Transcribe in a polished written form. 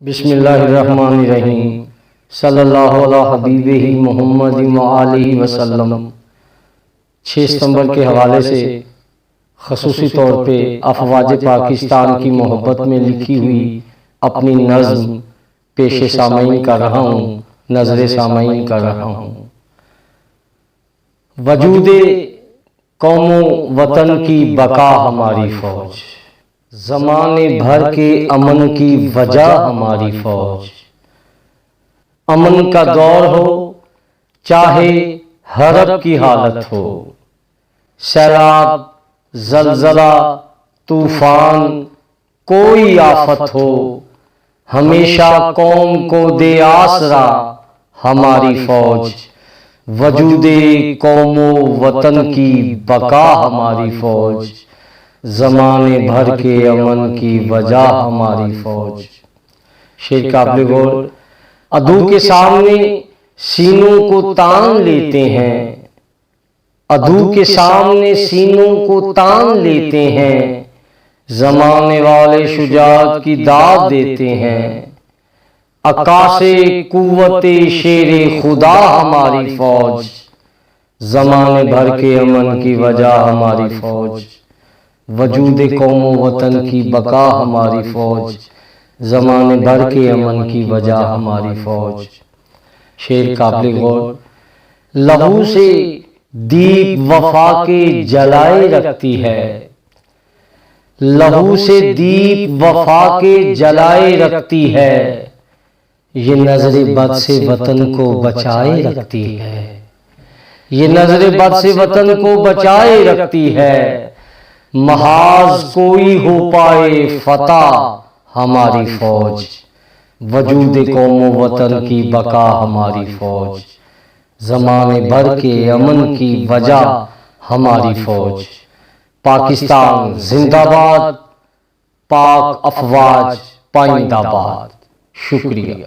بسم اللہ الرحمن الرحیم صلی اللہ علیہ حبیبہ محمد وآلہ وسلم۔ 6 ستمبر کے حوالے سے خصوصی طور پہ افواج پاکستان کی محبت میں لکھی ہوئی اپنی نظم پیش سامعین کر رہا ہوں، نظر سامعین کر رہا ہوں۔ وجود قوم و وطن کی بقا ہماری فوج، زمانے بھر کے امن کی وجہ ہماری فوج۔ امن کا دور ہو چاہے حرب کی حالت ہو، سیلاب، زلزلہ، طوفان، کوئی آفت ہو، ہمیشہ قوم کو دے آسرا ہماری فوج۔ وجود قوم و وطن کی بقا ہماری فوج، زمانے بھر کے امن کی وجہ ہماری فوج۔ شعر قابل غور۔ عدو کے سامنے سینوں کو تان لیتے ہیں، عدو کے سامنے سینوں کو تان لیتے ہیں، زمانے والے شجاعت کی داد دیتے ہیں۔ عکاسِ قوت شیر خدا ہماری فوج، زمانے بھر کے امن کی وجہ ہماری فوج۔ وجود قوم و وطن کی بقا ہماری فوج، زمانے بھر کے امن کی وجہ ہماری فوج۔ شعر قابل غور۔ لہو سے دیپ وفا کے جلائے رکھتی ہے، لہو سے دیپ وفا کے جلائے رکھتی ہے، یہ نظر بد سے وطن کو بچائے رکھتی ہے، یہ نظر بد سے وطن کو بچائے رکھتی ہے۔ محاذ کوئی ہو پائے فتح ہماری فوج، وجود قوم و وطن کی بقا ہماری فوج، زمانے بھر کے امن کی وجہ ہماری فوج۔ پاکستان زندہ باد، پاک افواج پائندہ باد۔ شکریہ۔